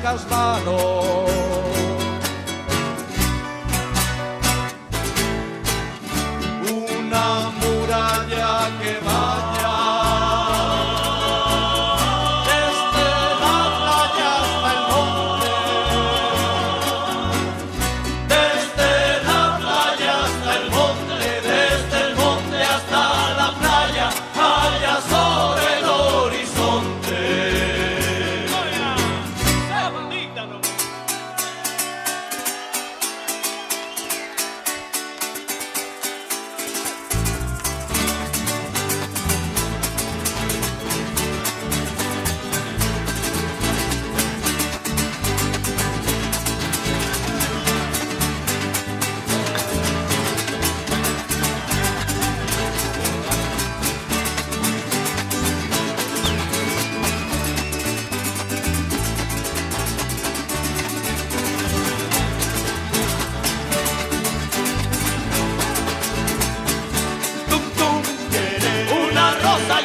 largas manos. Una muralla que vaya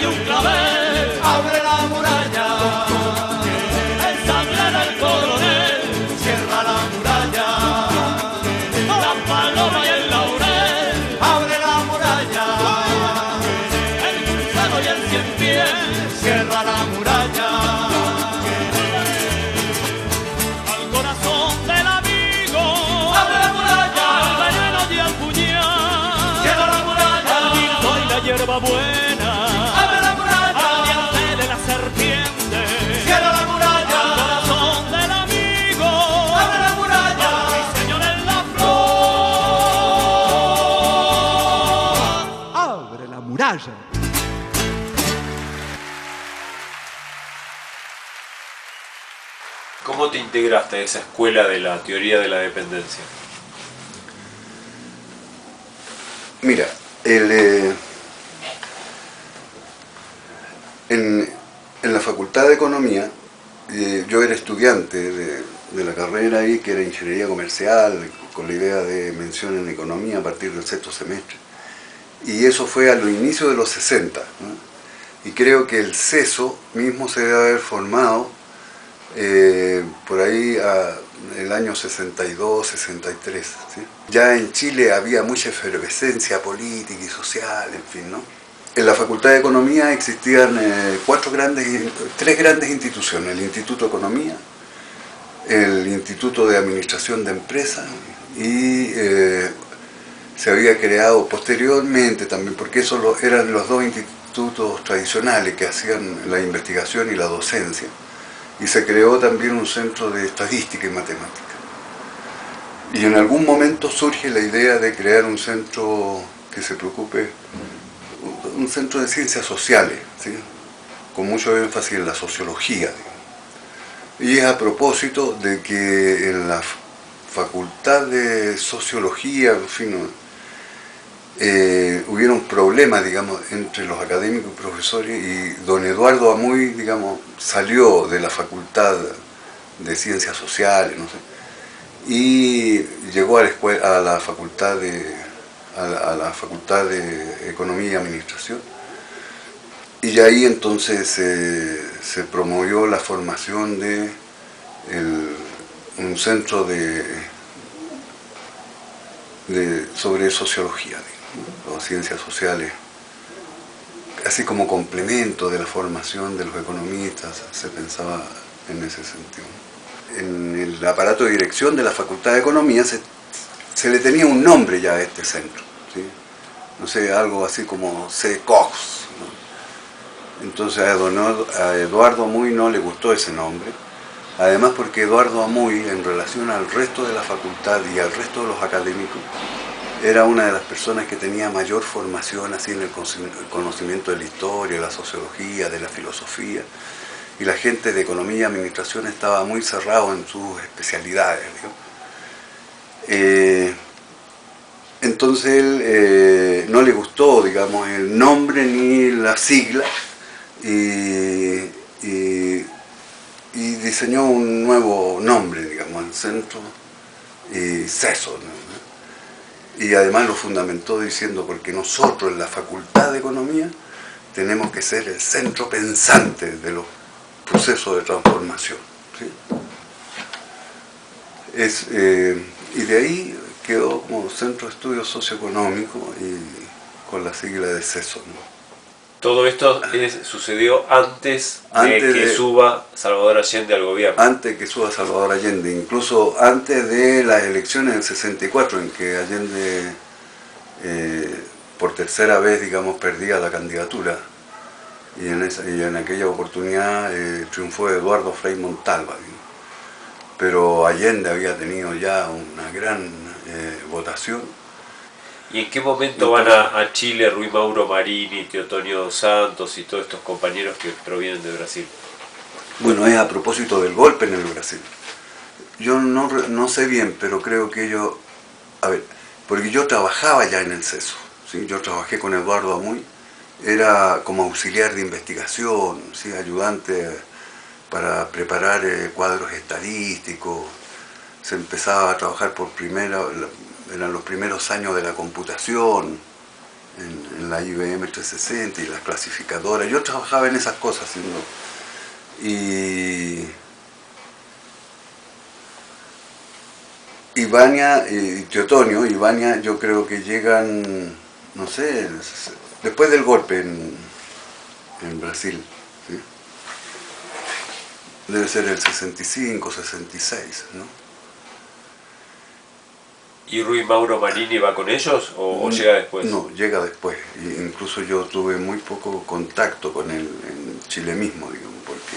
y un clavel, abre la muralla, ensangrena el coronel, cierra la muralla, la paloma y el laurel, abre la muralla, el cruzado y el cien pies, cierra la muralla, al corazón del amigo, abre la muralla, al veneno y al puñal, cierra la muralla, al viento y la hierba buena. ¿Cómo te integraste a esa escuela de la teoría de la dependencia? Mira, en la Facultad de Economía, yo era estudiante de la carrera ahí, que era Ingeniería Comercial, con la idea de mención en Economía a partir del sexto semestre. Y eso fue a los inicios de los 60, ¿no? Y creo que el CESO mismo se debe haber formado por ahí el año 62, 63. ¿Sí? Ya en Chile había mucha efervescencia política y social, en fin, ¿no? En la Facultad de Economía existían tres grandes instituciones: el Instituto de Economía, el Instituto de Administración de Empresas y se había creado posteriormente también, porque esos eran los dos institutos tradicionales que hacían la investigación y la docencia, y se creó también un centro de estadística y matemática. Y en algún momento surge la idea de crear un centro que se preocupe, un centro de ciencias sociales, ¿sí? Con mucho énfasis en la sociología, digamos. Y es a propósito de que en la Facultad de Sociología, en fin, hubieron problemas, digamos, entre los académicos y profesores, y don Eduardo Amuy, digamos, salió de la Facultad de Ciencias Sociales, no sé, y llegó a la Facultad de Economía y Administración, y ahí entonces se promovió la formación de un centro sobre sociología, o ciencias sociales, así como complemento de la formación de los economistas, se pensaba en ese sentido. En el aparato de dirección de la Facultad de Economía se le tenía un nombre ya a este centro, ¿sí? No sé, algo así como CECOX, ¿no? Entonces a Eduardo Amuy no le gustó ese nombre, además porque Eduardo Amuy, en relación al resto de la facultad y al resto de los académicos, era una de las personas que tenía mayor formación así en el conocimiento de la historia, de la sociología, de la filosofía, y la gente de economía y administración estaba muy cerrado en sus especialidades, ¿no? Entonces él no le gustó, digamos, el nombre ni la sigla, y diseñó un nuevo nombre, digamos, el Centro y CESO, ¿no? Y además lo fundamentó diciendo, porque nosotros en la Facultad de Economía tenemos que ser el centro pensante de los procesos de transformación, ¿sí? Y de ahí quedó como Centro de Estudios Socioeconómicos y con la sigla de CESO, ¿no? Todo esto sucedió antes de que suba Salvador Allende al gobierno. Antes de que suba Salvador Allende, incluso antes de las elecciones del 64, en que Allende por tercera vez, digamos, perdía la candidatura. Y en aquella oportunidad triunfó Eduardo Frei Montalva, ¿no? Pero Allende había tenido ya una gran votación. ¿Y en qué momento van a Chile Ruy Mauro Marini, Teotonio Santos y todos estos compañeros que provienen de Brasil? Bueno, es a propósito del golpe en el Brasil. Yo no sé bien, pero creo que ellos... A ver, porque yo trabajaba ya en el CESO, ¿sí? Yo trabajé con Eduardo Amuy, era como auxiliar de investigación, ¿sí? Ayudante para preparar cuadros estadísticos. Se empezaba a trabajar eran los primeros años de la computación, en la IBM 360 y las clasificadoras. Yo trabajaba en esas cosas, ¿no? Y Vania y Teotonio y Vania yo creo que llegan, no sé, después del golpe en Brasil, ¿sí? Debe ser el 65, 66, ¿no? ¿Y Ruy Mauro Marini va con ellos o llega después? No, llega después. Incluso yo tuve muy poco contacto con él en Chile mismo, digamos, porque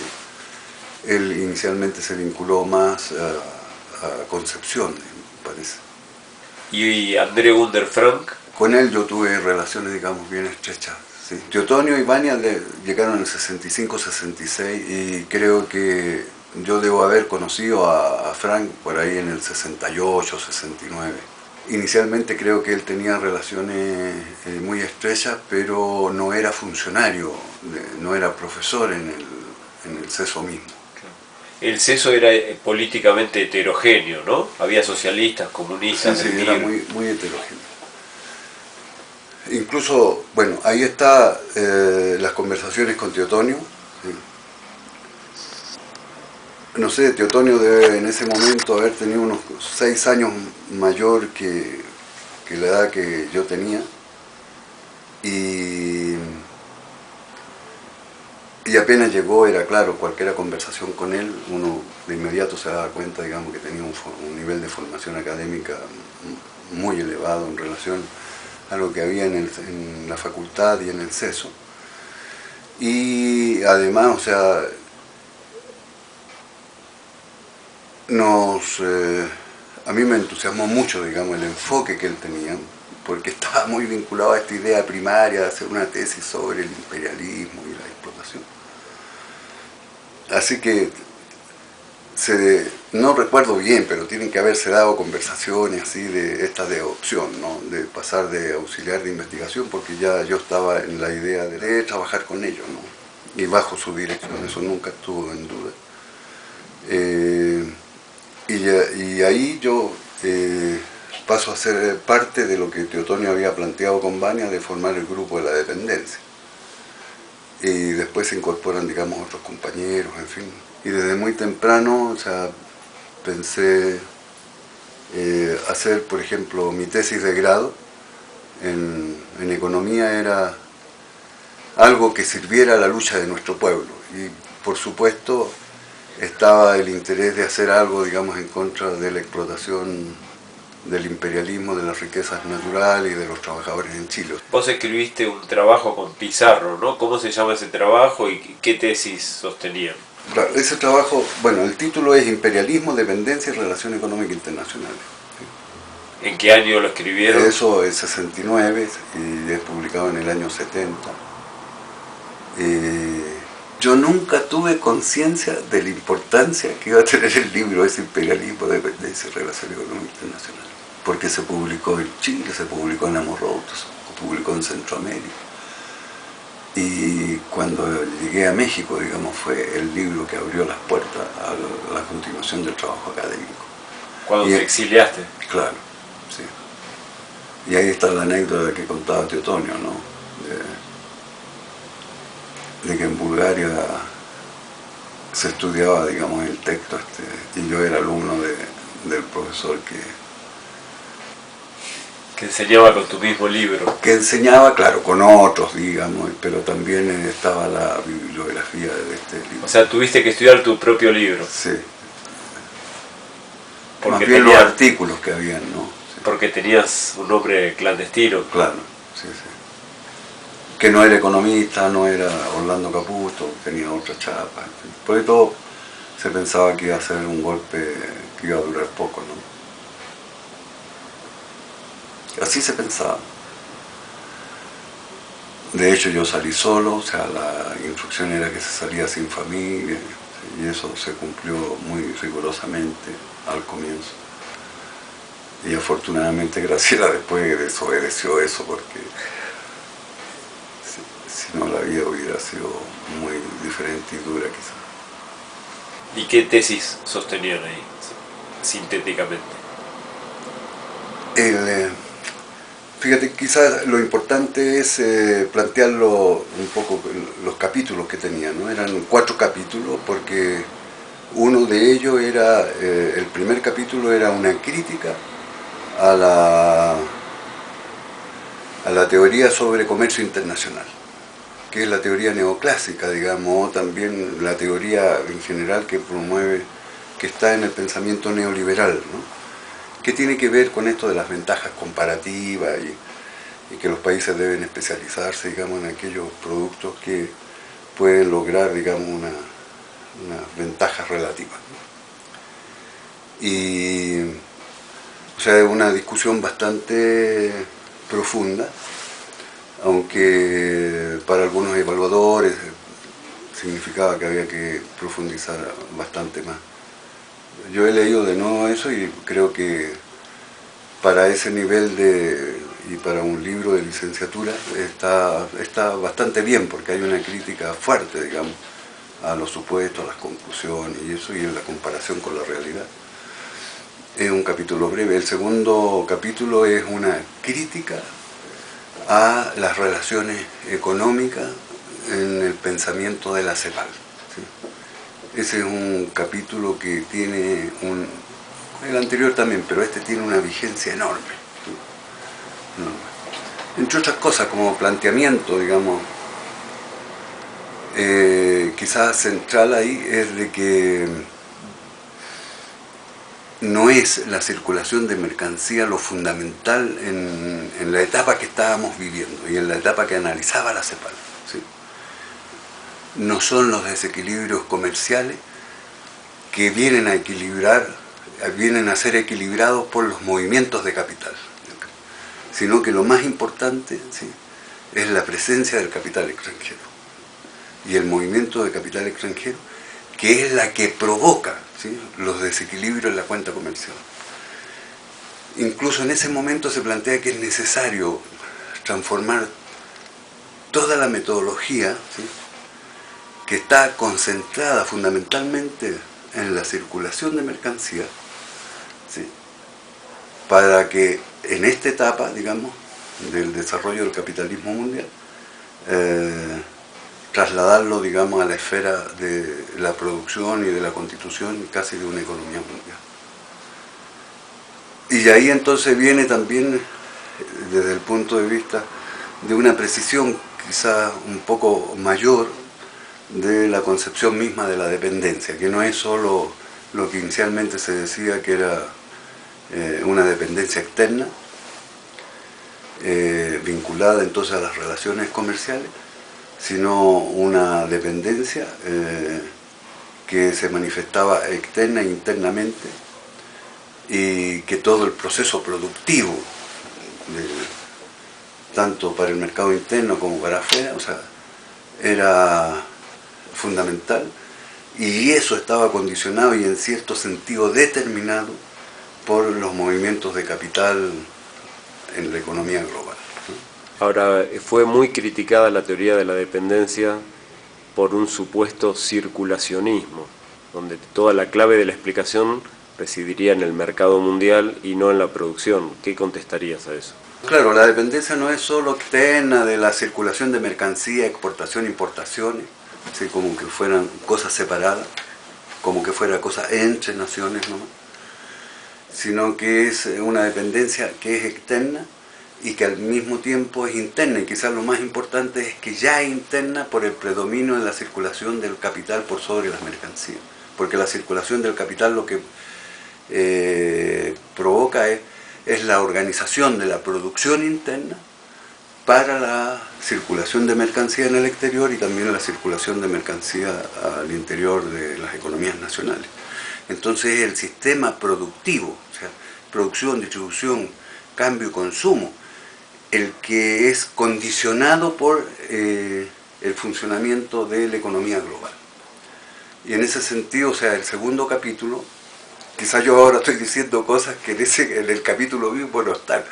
él inicialmente se vinculó más a Concepción, me parece. ¿Y André Gunder Frank? Con él yo tuve relaciones, digamos, bien estrechas. ¿Sí? Teotonio y Vania llegaron en el 65-66 y creo que yo debo haber conocido a Frank por ahí en el 68-69. Inicialmente creo que él tenía relaciones muy estrechas, pero no era funcionario, no era profesor en el CESO mismo. El CESO era políticamente heterogéneo, ¿no? Había socialistas, comunistas. Sí, era muy heterogéneo. Incluso, bueno, ahí está las conversaciones con Teotonio. ¿Sí? No sé, Teotonio debe en ese momento haber tenido unos 6 años mayor que la edad que yo tenía. Y apenas llegó, era claro, cualquier conversación con él, uno de inmediato se daba cuenta, digamos, que tenía un nivel de formación académica muy elevado en relación a lo que había en la facultad y en el CESO. Y además, o sea, a mí me entusiasmó mucho, digamos, el enfoque que él tenía, porque estaba muy vinculado a esta idea primaria de hacer una tesis sobre el imperialismo y la explotación. Así que no recuerdo bien, pero tienen que haberse dado conversaciones así de opción, ¿no? De pasar de auxiliar de investigación, porque ya yo estaba en la idea de trabajar con ellos, ¿no? Y bajo su dirección, eso nunca estuvo en duda. Y ahí yo paso a ser parte de lo que Teotonio había planteado con Vania, de formar el grupo de la dependencia. Y después se incorporan, digamos, otros compañeros, en fin. Y desde muy temprano, o sea, pensé hacer, por ejemplo, mi tesis de grado en economía era algo que sirviera a la lucha de nuestro pueblo. Y, por supuesto, estaba el interés de hacer algo, digamos, en contra de la explotación del imperialismo, de las riquezas naturales y de los trabajadores en Chile. Vos escribiste un trabajo con Pizarro, ¿no? ¿Cómo se llama ese trabajo y qué tesis sostenían? Claro, ese trabajo, bueno, el título es Imperialismo, Dependencia y Relación Económica Internacional. ¿Sí? ¿En qué año lo escribieron? Eso es 69 y es publicado en el año 70. Yo nunca tuve conciencia de la importancia que iba a tener el libro, ese Imperialismo, Dependencia y Relación Económica Internacional. Porque se publicó en Chile, se publicó en Amorrotos, se publicó en Centroamérica. Y cuando llegué a México, digamos, fue el libro que abrió las puertas a la continuación del trabajo académico. ¿Cuando te exiliaste? Claro, sí. Y ahí está la anécdota que contaba Teotonio, ¿no? De que en Bulgaria se estudiaba, digamos, el texto y yo era alumno del profesor que enseñaba con tu mismo libro. Que enseñaba, claro, con otros, digamos, pero también estaba la bibliografía de este libro. O sea, tuviste que estudiar tu propio libro. Sí. Porque más bien los artículos que habían, ¿no? Sí. Porque tenías un nombre clandestino. Claro, sí, sí. Que no era economista, no era Orlando Caputo, tenía otra chapa. Por todo se pensaba que iba a ser un golpe que iba a durar poco, ¿no? Así se pensaba. De hecho yo salí solo, o sea, la instrucción era que se salía sin familia, y eso se cumplió muy rigurosamente al comienzo. Y afortunadamente Graciela después desobedeció eso, porque si no la vida hubiera sido muy diferente y dura quizás. ¿Y qué tesis sostenían ahí, sintéticamente? Fíjate, quizás lo importante es plantearlo un poco, los capítulos que tenía, ¿no? Eran 4 capítulos, porque uno de ellos era, el primer capítulo era una crítica a la teoría sobre comercio internacional, que es la teoría neoclásica, digamos, o también la teoría en general que promueve, que está en el pensamiento neoliberal, ¿no? Que tiene que ver con esto de las ventajas comparativas y que los países deben especializarse, digamos, en aquellos productos que pueden lograr, digamos, unas ventajas relativas, ¿no? Y, o sea, es una discusión bastante profunda, aunque para algunos evaluadores significaba que había que profundizar bastante más. Yo he leído de nuevo eso y creo que para ese nivel y para un libro de licenciatura está bastante bien, porque hay una crítica fuerte, digamos, a los supuestos, a las conclusiones y eso, y en la comparación con la realidad. Es un capítulo breve. El segundo capítulo es una crítica a las relaciones económicas en el pensamiento de la CEPAL, ¿sí? Ese es un capítulo que tiene el anterior también, pero este tiene una vigencia enorme, ¿sí? Entre otras cosas, como planteamiento, digamos, quizás central ahí es de que no es la circulación de mercancía lo fundamental en la etapa que estábamos viviendo y en la etapa que analizaba la CEPAL, ¿sí? No son los desequilibrios comerciales que vienen a ser equilibrados por los movimientos de capital, sino que lo más importante, ¿sí?, es la presencia del capital extranjero y el movimiento de capital extranjero, que es la que provoca, ¿sí?, los desequilibrios en la cuenta comercial. Incluso en ese momento se plantea que es necesario transformar toda la metodología, ¿sí?, que está concentrada fundamentalmente en la circulación de mercancías, ¿sí?, para que en esta etapa, digamos, del desarrollo del capitalismo mundial, trasladarlo, digamos, a la esfera de la producción y de la constitución casi de una economía mundial. Y ahí entonces viene también, desde el punto de vista de una precisión quizás un poco mayor de la concepción misma de la dependencia, que no es solo lo que inicialmente se decía que era una dependencia externa, vinculada entonces a las relaciones comerciales, sino una dependencia que se manifestaba externa e internamente, y que todo el proceso productivo, tanto para el mercado interno como para afuera, o sea, era fundamental, y eso estaba condicionado y en cierto sentido determinado por los movimientos de capital en la economía global. Ahora, fue muy criticada la teoría de la dependencia por un supuesto circulacionismo, donde toda la clave de la explicación residiría en el mercado mundial y no en la producción. ¿Qué contestarías a eso? Claro, la dependencia no es solo externa de la circulación de mercancía, exportación, importaciones, ¿sí?, como que fueran cosas separadas, como que fuera cosa entre naciones, ¿no?, sino que es una dependencia que es externa y que al mismo tiempo es interna, y quizás lo más importante es que ya es interna por el predominio en la circulación del capital por sobre las mercancías, porque la circulación del capital lo que provoca es la organización de la producción interna para la circulación de mercancía en el exterior y también la circulación de mercancía al interior de las economías nacionales. Entonces el sistema productivo, o sea, producción, distribución, cambio y consumo, el que es condicionado por el funcionamiento de la economía global. Y en ese sentido, o sea, el segundo capítulo, quizás yo ahora estoy diciendo cosas que en el capítulo mismo no están,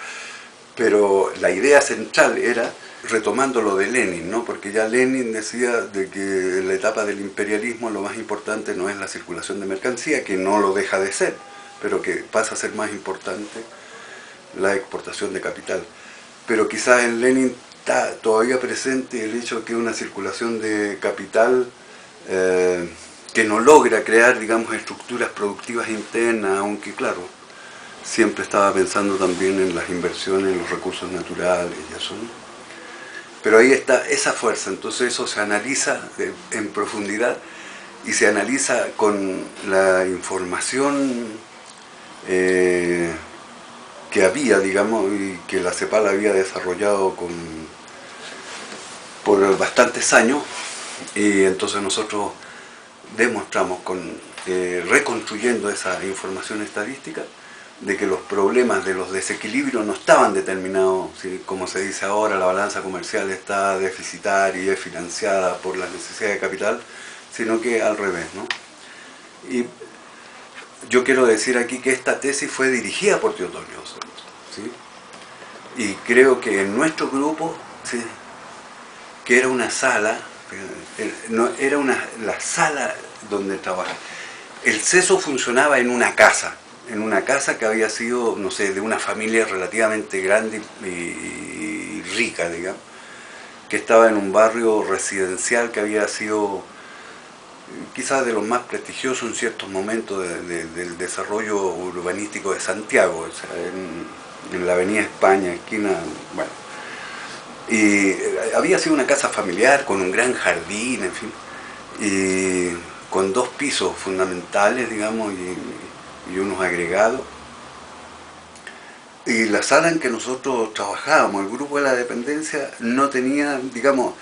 pero la idea central era, retomando lo de Lenin, ¿no? Porque ya Lenin decía de que en la etapa del imperialismo lo más importante no es la circulación de mercancía, que no lo deja de ser, pero que pasa a ser más importante la exportación de capital. Pero quizás en Lenin está todavía presente el hecho de que una circulación de capital que no logra crear, digamos, estructuras productivas internas, aunque claro, siempre estaba pensando también en las inversiones en los recursos naturales y eso, ¿no? Pero ahí está esa fuerza, entonces eso se analiza en profundidad y se analiza con la información que había, digamos, y que la CEPAL había desarrollado por bastantes años, y entonces nosotros demostramos reconstruyendo esa información estadística de que los problemas de los desequilibrios no estaban determinados, ¿sí? Como se dice ahora, la balanza comercial está deficitaria y es financiada por las necesidades de capital, sino que al revés, ¿no? Y yo quiero decir aquí que esta tesis fue dirigida por Teotonio, ¿sí? Y creo que en nuestro grupo, ¿sí? Que era una sala, la sala donde trabajaba. El CESO funcionaba en una casa que había sido, no sé, de una familia relativamente grande y rica, digamos, que estaba en un barrio residencial que había sido quizás de los más prestigiosos en ciertos momentos del desarrollo urbanístico de Santiago, o sea, en la avenida España, esquina, bueno. Y había sido una casa familiar con un gran jardín, en fin, y con 2 pisos fundamentales, digamos, y unos agregados. Y la sala en que nosotros trabajábamos, el grupo de la dependencia, no tenía, digamos,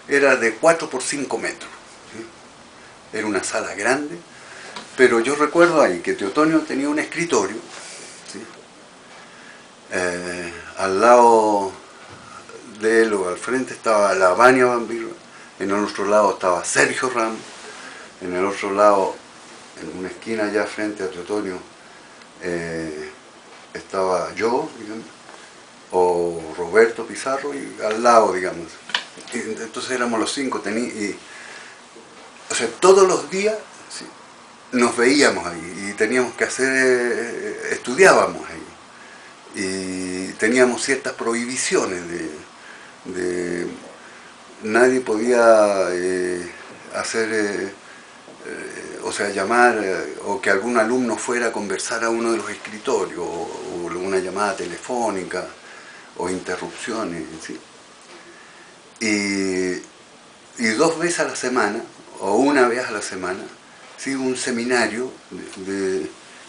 era de 4 por 5 metros. ¿Sí? Era una sala grande, pero yo recuerdo ahí que Teotonio tenía un escritorio, ¿sí? Al lado de él o al frente estaba la Vania Bambirra, en el otro lado estaba Sergio Ramos, en el otro lado, en una esquina allá frente a Teotonio, estaba yo, digamos, o Roberto Pizarro, y al lado, digamos. Y entonces éramos los 5, o sea, todos los días, ¿sí? Nos veíamos ahí y teníamos que estudiábamos ahí. Y teníamos ciertas prohibiciones nadie podía o sea, llamar o que algún alumno fuera a conversar a uno de los escritorios, o una llamada telefónica, o interrupciones, ¿sí? Y 2 veces a la semana, o una vez a la semana, ¿sí? Un seminario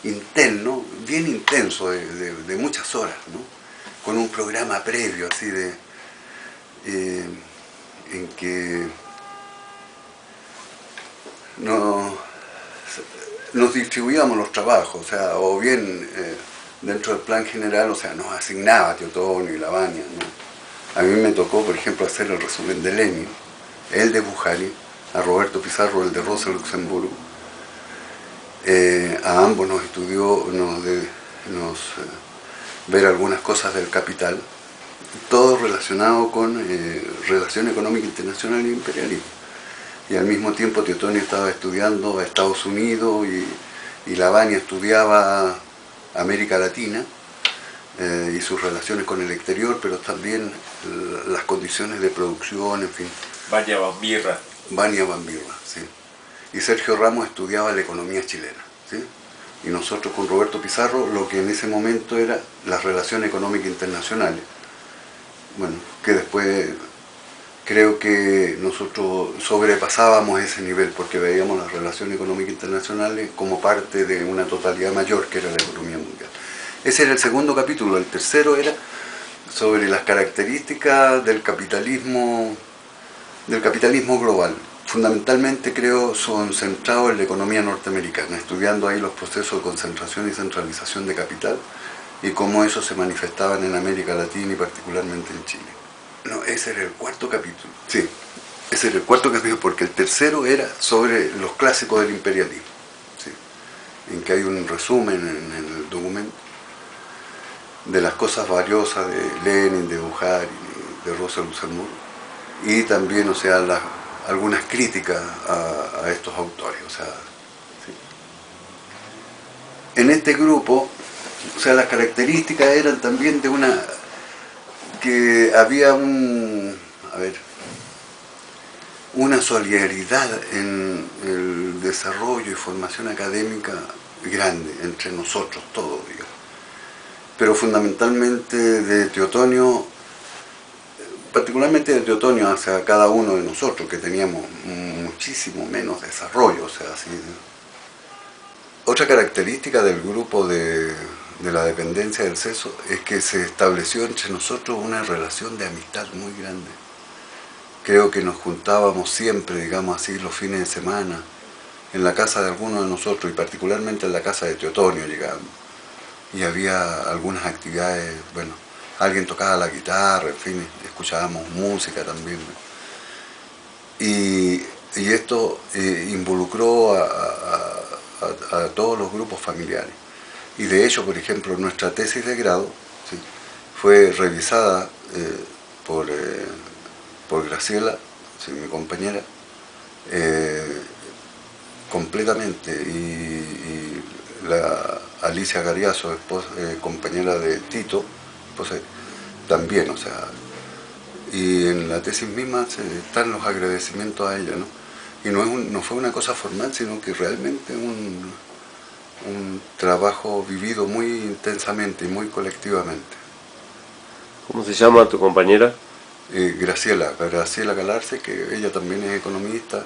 interno, bien intenso, de muchas horas, ¿no? Con un programa previo, así en que nos distribuíamos los trabajos, o sea, o bien dentro del plan general, o sea, nos asignaba Teotonio y Lavagna, ¿no? A mí me tocó, por ejemplo, hacer el resumen de Lenin, el de Bujari, a Roberto Pizarro el de Rosa Luxemburgo. A ambos nos estudió, ver algunas cosas del Capital, todo relacionado con relación económica internacional e imperialismo. Y al mismo tiempo Teotonio estaba estudiando a Estados Unidos y Lavagna estudiaba América Latina y sus relaciones con el exterior, pero también las condiciones de producción, en fin. Vania Bambirra, sí. Y Sergio Ramos estudiaba la economía chilena, ¿sí? y nosotros con Roberto Pizarro lo que en ese momento era las relaciones económicas internacionales. Bueno, que después creo que nosotros sobrepasábamos ese nivel porque veíamos las relaciones económicas internacionales como parte de una totalidad mayor que era la economía mundial. Ese era el segundo capítulo. El tercero era sobre las características del capitalismo global. Fundamentalmente creo son centrados en la economía norteamericana, estudiando ahí los procesos de concentración y centralización de capital y cómo eso se manifestaban en América Latina y particularmente en Chile. No, ese era el cuarto capítulo. Sí, ese era el cuarto capítulo porque el tercero era sobre los clásicos del imperialismo, ¿sí? En que hay un resumen en el documento de las cosas valiosas de Lenin, de Bukharin, de Rosa Luxemburgo, y también, o sea, algunas críticas a estos autores. O sea, ¿sí? En este grupo, o sea, las características eran también de que había una solidaridad en el desarrollo y formación académica grande entre nosotros todos, digamos. Pero fundamentalmente de Teotonio, particularmente de Teotonio hacia cada uno de nosotros, que teníamos muchísimo menos desarrollo. O sea, así. Otra característica del grupo de la dependencia del CESO es que se estableció entre nosotros una relación de amistad muy grande. Creo que nos juntábamos siempre, digamos así, los fines de semana, en la casa de algunos de nosotros, y particularmente en la casa de Teotonio llegábamos. Y había algunas actividades, bueno, alguien tocaba la guitarra, en fin, escuchábamos música también. Y esto involucró a todos los grupos familiares. Y de hecho, por ejemplo, nuestra tesis de grado, ¿sí?, fue revisada por Graciela, ¿sí?, mi compañera, completamente, y la Alicia Gariazo, compañera de Tito, pues, también, o sea, y en la tesis misma están los agradecimientos a ella, ¿no? Y no fue una cosa formal, sino que realmente un trabajo vivido muy intensamente y muy colectivamente. ¿Cómo se llama tu compañera? Graciela Galarce, que ella también es economista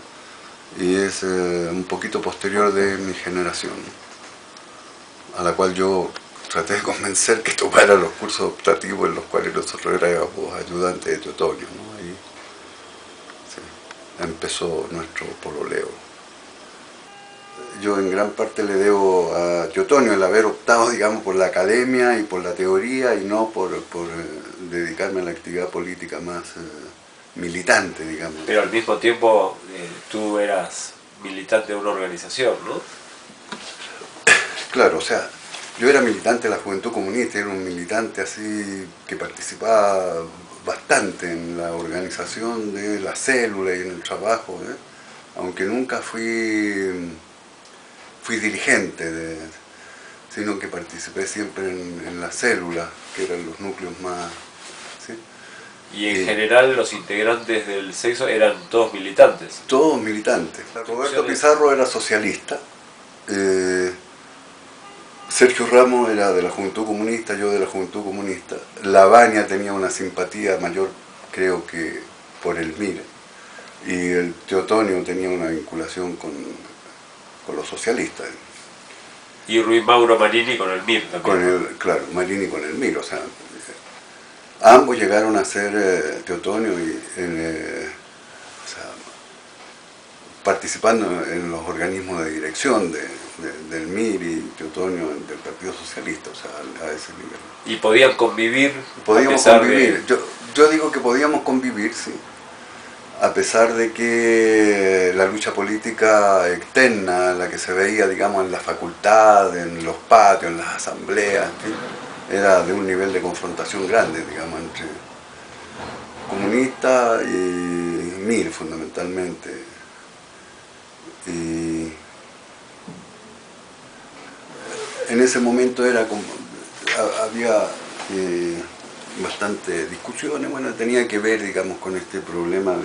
y es un poquito posterior de mi generación, ¿no?, a la cual yo traté de convencer que tomara los cursos optativos en los cuales nosotros éramos ayudantes de Teotonio, ¿no? Ahí sí, empezó nuestro pololeo. Yo en gran parte le debo a Teotonio el haber optado, digamos, por la academia y por la teoría y no por dedicarme a la actividad política más militante, digamos. Pero al mismo tiempo tú eras militante de una organización, ¿no? Claro, o sea, yo era militante de la Juventud Comunista, era un militante así que participaba bastante en la organización de la célula y en el trabajo, aunque nunca fui dirigente, sino que participé siempre en la célula, que eran los núcleos más... ¿sí? Y en general los integrantes del CESO eran todos militantes. Todos militantes. Roberto Pizarro era socialista, Sergio Ramos era de la Juventud Comunista, yo de la Juventud Comunista. Lavagna tenía una simpatía mayor, creo que, por el MIR. Y el Teotonio tenía una vinculación con los socialistas. Y Ruiz Mauro Marini con el MIR también. Claro, Marini con el MIR. O sea, ambos llegaron a ser Teotonio y o sea, participando en los organismos de dirección del MIR y Teotonio del Partido Socialista, o sea, a ese nivel. ¿Y podían convivir? Podíamos convivir. Yo digo que podíamos convivir, sí, a pesar de que la lucha política externa, la que se veía, digamos, en la facultad, en los patios, en las asambleas, ¿sí?, era de un nivel de confrontación grande, digamos, entre comunistas y MIR, fundamentalmente. Y en ese momento había bastante discusiones, bueno, tenía que ver, digamos, con este problema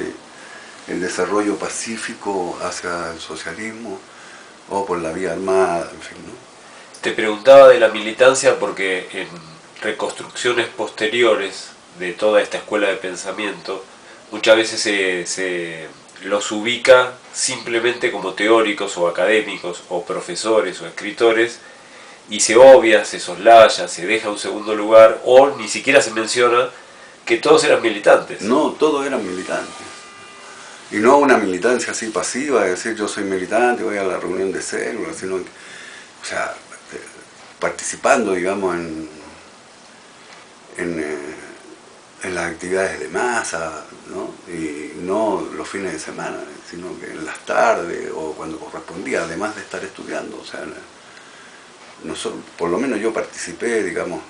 del desarrollo pacífico hacia el socialismo o por la vía armada, en fin, ¿no? Te preguntaba de la militancia porque en reconstrucciones posteriores de toda esta escuela de pensamiento muchas veces se los ubica simplemente como teóricos o académicos o profesores o escritores, y se obvia, se soslaya, se deja a un segundo lugar, o ni siquiera se menciona que todos eran militantes. No, todos eran militantes. Y no una militancia así pasiva, de decir yo soy militante, voy a la reunión de células, sino, o sea, participando, digamos, en las actividades de masa, ¿no? Y no los fines de semana, sino que en las tardes o cuando correspondía, además de estar estudiando. O sea, nosotros, por lo menos yo participé, digamos,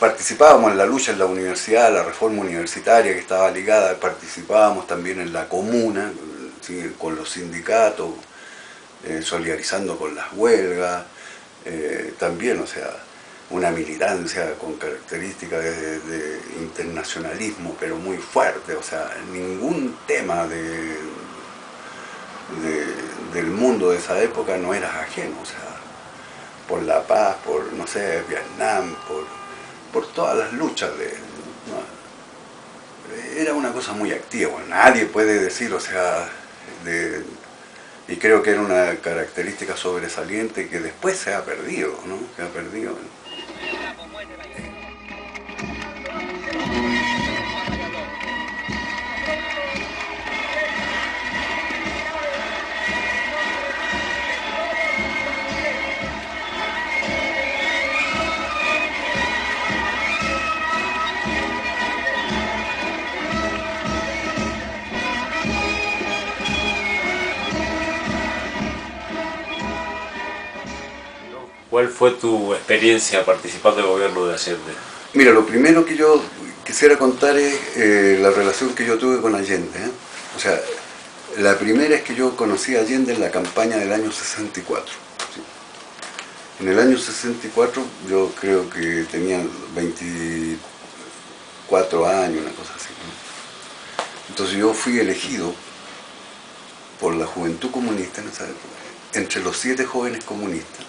participábamos en la lucha en la universidad, la reforma universitaria que estaba ligada, participábamos también en la comuna, ¿sí? Con los sindicatos, solidarizando con las huelgas, también, o sea, una militancia con características de internacionalismo, pero muy fuerte, o sea, ningún tema del mundo de esa época no era ajeno, o sea, por la paz, por, no sé, Vietnam, por todas las luchas, ¿no? Era una cosa muy activa, nadie puede decir, o sea, y creo que era una característica sobresaliente que después se ha perdido, ¿no? Se ha perdido. ¿Cuál fue tu experiencia participando en el gobierno de Allende? Mira, lo primero que yo quisiera contar es la relación que yo tuve con Allende, ¿eh? O sea, la primera es que yo conocí a Allende en la campaña del año 64. ¿Sí? En el año 64 yo creo que tenía 24 años, una cosa así, ¿no? Entonces yo fui elegido por la Juventud Comunista en esa época, entre los 7 jóvenes comunistas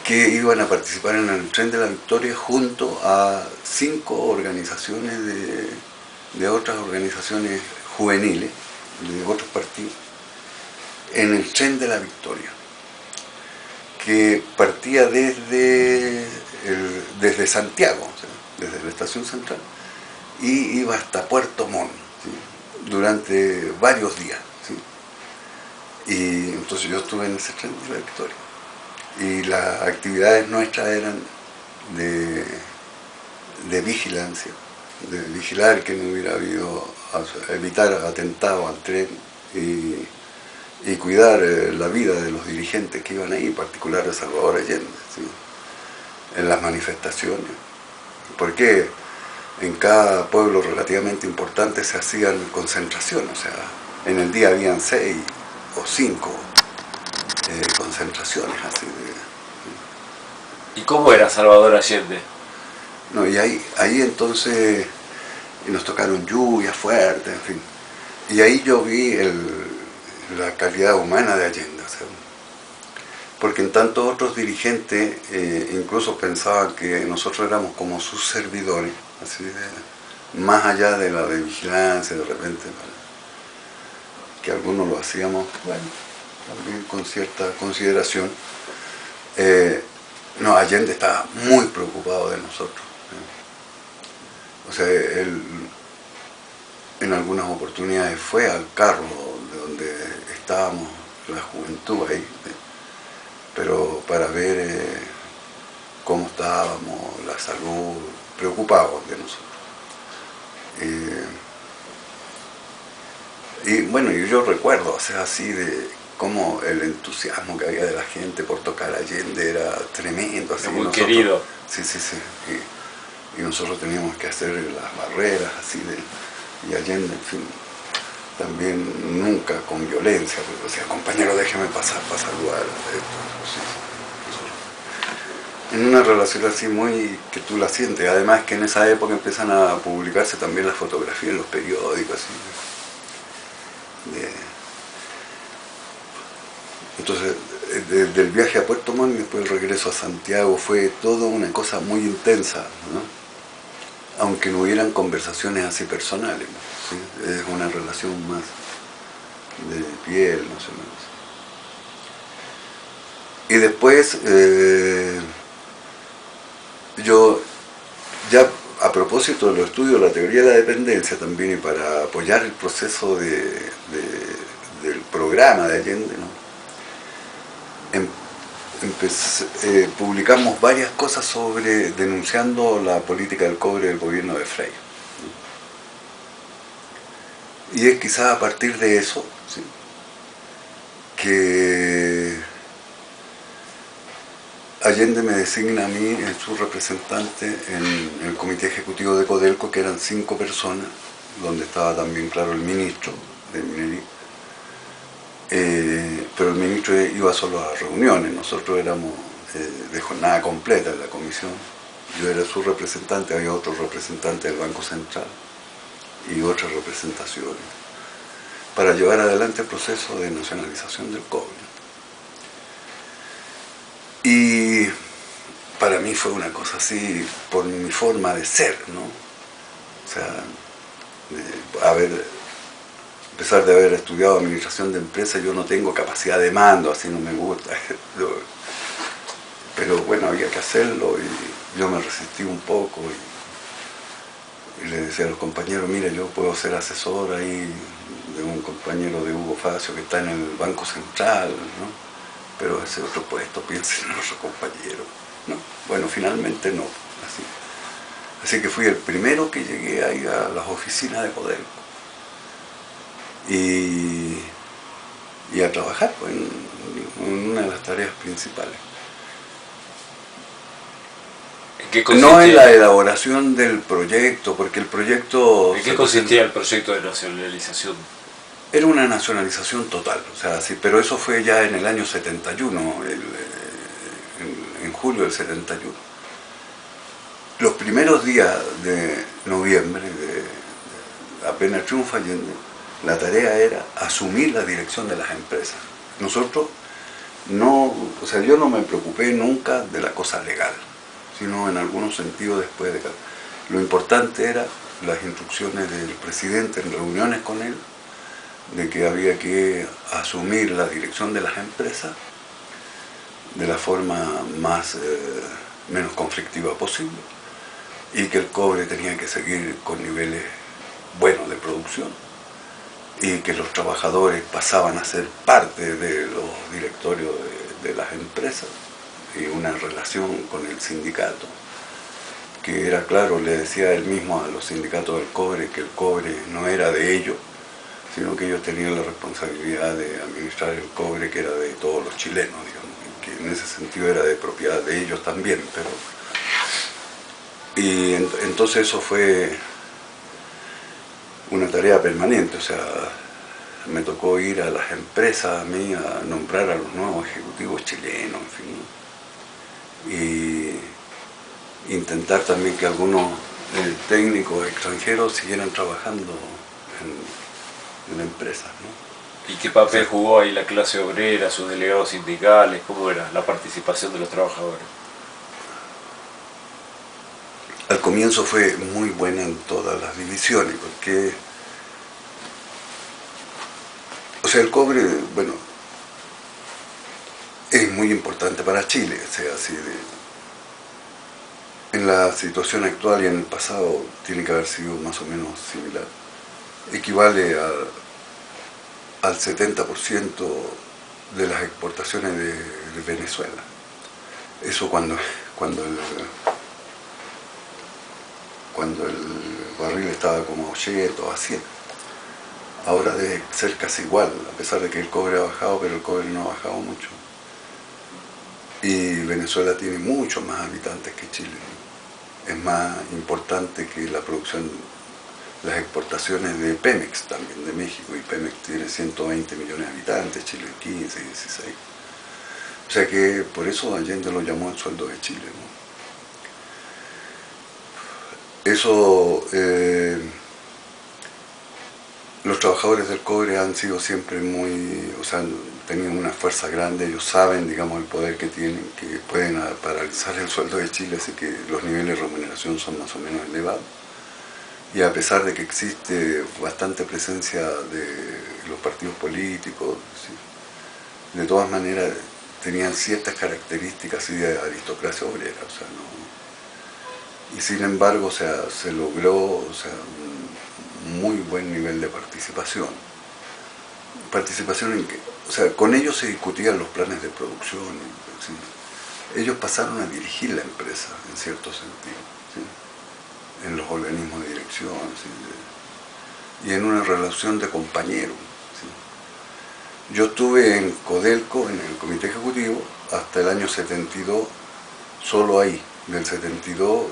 que iban a participar en el Tren de la Victoria junto a 5 organizaciones de otras organizaciones juveniles, de otros partidos, en el Tren de la Victoria, que partía desde Santiago, o sea, desde la estación central, y iba hasta Puerto Montt, ¿sí? Durante varios días, ¿sí? Y entonces yo estuve en ese Tren de la Victoria. Y las actividades nuestras eran de vigilancia, de vigilar que no hubiera habido, evitar atentados al tren y cuidar la vida de los dirigentes que iban ahí, en particular de Salvador Allende, ¿sí? En las manifestaciones, porque en cada pueblo relativamente importante se hacían concentraciones, o sea, en el día habían 6 o 5 concentraciones así de... ¿Y cómo era Salvador Allende? No, y ahí entonces nos tocaron lluvias fuertes, en fin. Y ahí yo vi la calidad humana de Allende, o sea, porque en tanto otros dirigentes incluso pensaban que nosotros éramos como sus servidores, así más allá de la de vigilancia, de repente, que algunos lo hacíamos, bueno, también con cierta consideración. No, Allende estaba muy preocupado de nosotros. O sea, él en algunas oportunidades fue al carro de donde estábamos, la juventud ahí, pero para ver cómo estábamos, la salud, preocupados de nosotros. Y bueno, yo recuerdo, o sea, así de cómo el entusiasmo que había de la gente por tocar a Allende era tremendo. Así, muy querido. Sí. Y nosotros teníamos que hacer las barreras, así y Allende, en fin, también nunca con violencia, porque decía, compañero, déjeme pasar para saludar. Sí. En una relación así muy que tú la sientes, además que en esa época empiezan a publicarse también las fotografías en los periódicos, así, Entonces, desde el viaje a Puerto Montt y después el regreso a Santiago fue toda una cosa muy intensa, ¿no? Aunque no hubieran conversaciones así personales, ¿sí? Es una relación más de piel, no sé más. Y después, yo ya a propósito de los estudios de la teoría de la dependencia también y para apoyar el proceso del programa de Allende, ¿no? Publicamos varias cosas sobre denunciando la política del cobre del gobierno de Frei, ¿no? Y es quizás a partir de eso, ¿sí?, que Allende me designa a mí su representante en el comité ejecutivo de Codelco, que eran 5 personas, donde estaba también, claro, el ministro de Minería. Pero el ministro iba solo a reuniones, nosotros éramos de jornada completa en la comisión. Yo era su representante, había otro representante del Banco Central y otras representaciones, para llevar adelante el proceso de nacionalización del cobre. Y para mí fue una cosa así, por mi forma de ser, ¿no? O sea, a pesar de haber estudiado administración de empresas, yo no tengo capacidad de mando, así no me gusta. Pero bueno, había que hacerlo y yo me resistí un poco y le decía a los compañeros, mire, yo puedo ser asesor ahí de un compañero de Hugo Facio que está en el Banco Central, ¿no? Pero ese otro puesto, piensen en otro compañero, ¿no? Bueno, finalmente no, así que fui el primero que llegué ahí a las oficinas de Codelco y a trabajar pues, en una de las tareas principales. ¿En qué consistía? No en la elaboración del proyecto, porque el proyecto... ¿En qué consistía el proyecto de nacionalización? Era una nacionalización total, o sea, sí, pero eso fue ya en el año 71, en julio del 71. Los primeros días de noviembre, apenas triunfa Allende, la tarea era asumir la dirección de las empresas. Nosotros no, o sea, yo no me preocupé nunca de la cosa legal, sino en algunos sentidos después de... Lo importante era las instrucciones del presidente en reuniones con él, de que había que asumir la dirección de las empresas de la forma menos conflictiva posible y que el cobre tenía que seguir con niveles buenos de producción y que los trabajadores pasaban a ser parte de los directorios de las empresas y una relación con el sindicato que era claro, le decía él mismo a los sindicatos del cobre que el cobre no era de ellos, sino que ellos tenían la responsabilidad de administrar el cobre que era de todos los chilenos, digamos, y que en ese sentido era de propiedad de ellos también, pero... Y entonces eso fue una tarea permanente, o sea, me tocó ir a las empresas a mí a nombrar a los nuevos ejecutivos chilenos, en fin, y intentar también que algunos técnicos extranjeros siguieran trabajando en empresas, ¿no? ¿Y qué papel jugó ahí la clase obrera, sus delegados sindicales? ¿Cómo era la participación de los trabajadores? Al comienzo fue muy buena en todas las divisiones, porque, o sea, el cobre, bueno, es muy importante para Chile, o sea, así en la situación actual y en el pasado tiene que haber sido más o menos similar. Equivale al 70% de las exportaciones de Venezuela. Eso cuando el barril estaba como a 80 o a 100. Ahora debe ser casi igual, a pesar de que el cobre ha bajado, pero el cobre no ha bajado mucho. Y Venezuela tiene muchos más habitantes que Chile, ¿no? Es más importante que la producción, las exportaciones de Pemex también, de México, y Pemex tiene 120 millones de habitantes, Chile 15, 16. O sea que por eso Allende lo llamó el sueldo de Chile, ¿no? Eso, los trabajadores del cobre han sido siempre muy, o sea, tenían una fuerza grande, ellos saben, digamos, el poder que tienen, que pueden paralizar el sueldo de Chile, así que los niveles de remuneración son más o menos elevados. Y a pesar de que existe bastante presencia de los partidos políticos, ¿sí?, de todas maneras tenían ciertas características así de aristocracia obrera, o sea, no. Y sin embargo, o sea, se logró, o sea, un muy buen nivel de participación. ¿Participación en qué? O sea, con ellos se discutían los planes de producción, ¿sí? Ellos pasaron a dirigir la empresa, en cierto sentido, ¿sí?, en los organismos de dirección, ¿sí?, y en una relación de compañero, ¿sí? Yo estuve en Codelco, en el comité ejecutivo, hasta el año 72, solo ahí. Del 72,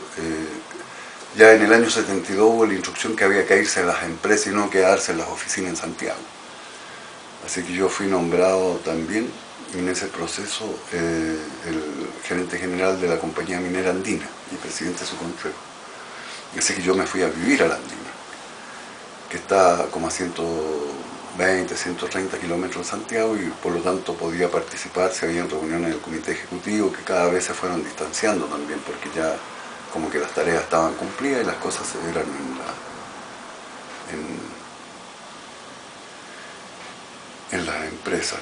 ya en el año 72 hubo la instrucción que había que irse a las empresas y no quedarse en las oficinas en Santiago. Así que yo fui nombrado también, en ese proceso, el gerente general de la compañía minera andina y presidente de su consejo. Así que yo me fui a vivir a la andina, que está como a 120, 130 kilómetros de Santiago, y por lo tanto podía participar si había reuniones del comité ejecutivo, que cada vez se fueron distanciando también, porque ya como que las tareas estaban cumplidas y las cosas eran en las empresas,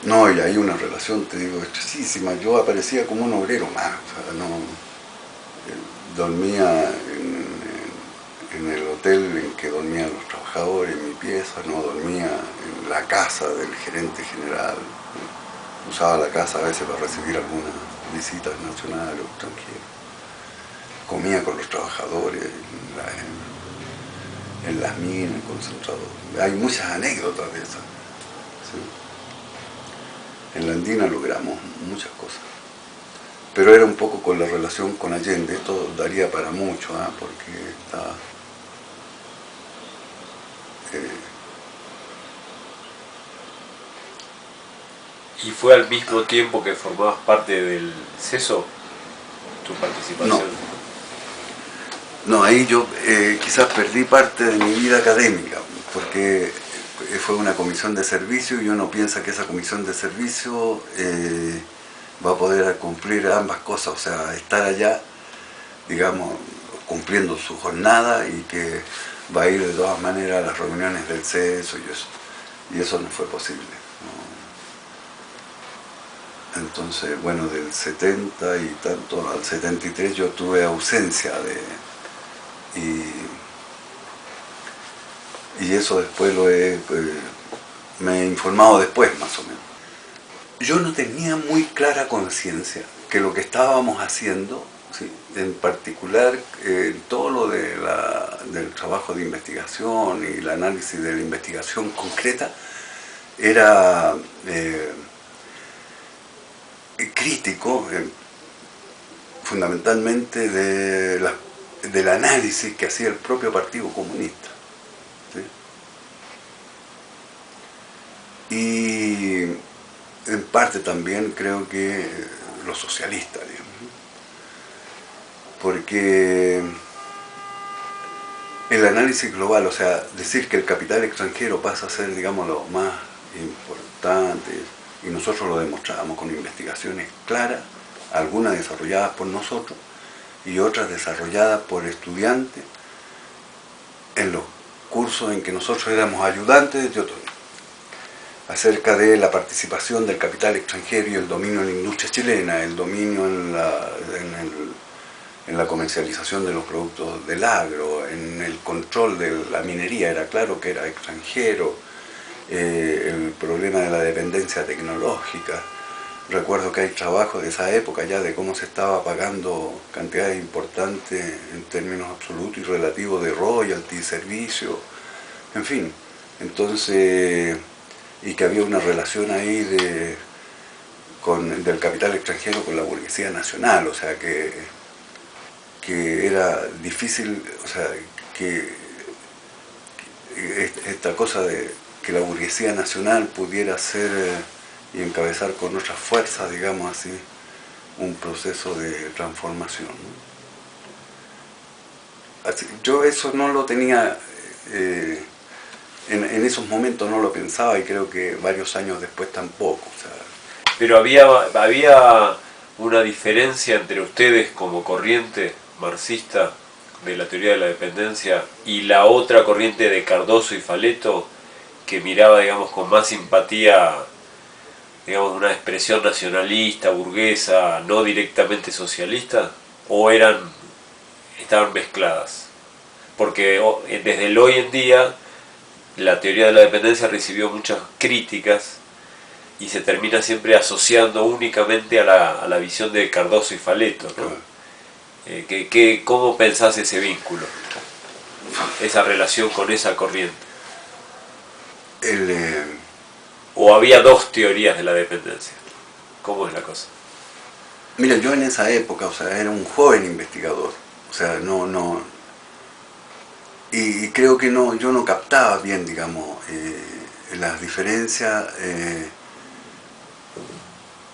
¿no? No, y hay una relación, te digo, estrechísima. Yo aparecía como un obrero más, o sea, no, dormía en el hotel en que dormían los trabajadores, en mi pieza, no dormía en la casa del gerente general, ¿no? Usaba la casa a veces para recibir algunas visitas nacionales o extranjeras. Comía con los trabajadores en las minas, en concentradores. Hay muchas anécdotas de esas, ¿sí? En la andina logramos muchas cosas, pero era un poco con la relación con Allende. Esto daría para mucho, ¿eh? Porque está... ¿Y fue al mismo tiempo que formabas parte del CESO, tu participación? No, ahí yo quizás perdí parte de mi vida académica, porque fue una comisión de servicio y uno piensa que esa comisión de servicio va a poder cumplir ambas cosas, o sea, estar allá, digamos, cumpliendo su jornada, y que va a ir de todas maneras a las reuniones del CESO y eso no fue posible, ¿no? Entonces, bueno, del 70 y tanto al 73 yo tuve ausencia y eso después me he informado después, más o menos. Yo no tenía muy clara conciencia que lo que estábamos haciendo, ¿sí?, en particular todo lo del trabajo de investigación y el análisis de la investigación concreta, era crítico, fundamentalmente del análisis que hacía el propio Partido Comunista, ¿sí?, y en parte también creo que los socialistas, digamos, porque el análisis global, o sea, decir que el capital extranjero pasa a ser, digamos, lo más importante, y nosotros lo demostramos con investigaciones claras, algunas desarrolladas por nosotros y otras desarrolladas por estudiantes en los cursos en que nosotros éramos ayudantes de Teotonio, acerca de la participación del capital extranjero y el dominio en la industria chilena, el dominio en la comercialización de los productos del agro, en el control de la minería, era claro que era extranjero, el problema de la dependencia tecnológica. Recuerdo que hay trabajos de esa época ya de cómo se estaba pagando cantidades importantes en términos absolutos y relativos de royalty, servicio, en fin. Entonces, y que había una relación ahí del capital extranjero con la burguesía nacional, o sea que era difícil, o sea, que esta cosa de que la burguesía nacional pudiera hacer y encabezar con otras fuerzas, digamos así, un proceso de transformación, ¿no? Así, yo eso no lo tenía en esos momentos no lo pensaba y creo que varios años después tampoco. O sea, pero había una diferencia entre ustedes como corriente marxista de la teoría de la dependencia y la otra corriente de Cardoso y Faleto, que miraba, digamos, con más simpatía, digamos, una expresión nacionalista, burguesa, no directamente socialista, o estaban mezcladas. Porque desde el hoy en día la teoría de la dependencia recibió muchas críticas y se termina siempre asociando únicamente a la visión de Cardoso y Faleto, ¿no? ¿Cómo pensás ese vínculo, esa relación con esa corriente? ¿O había dos teorías de la dependencia? ¿Cómo es la cosa? Mira, yo en esa época, o sea, era un joven investigador, o sea, y creo que yo no captaba bien, digamos, las diferencias,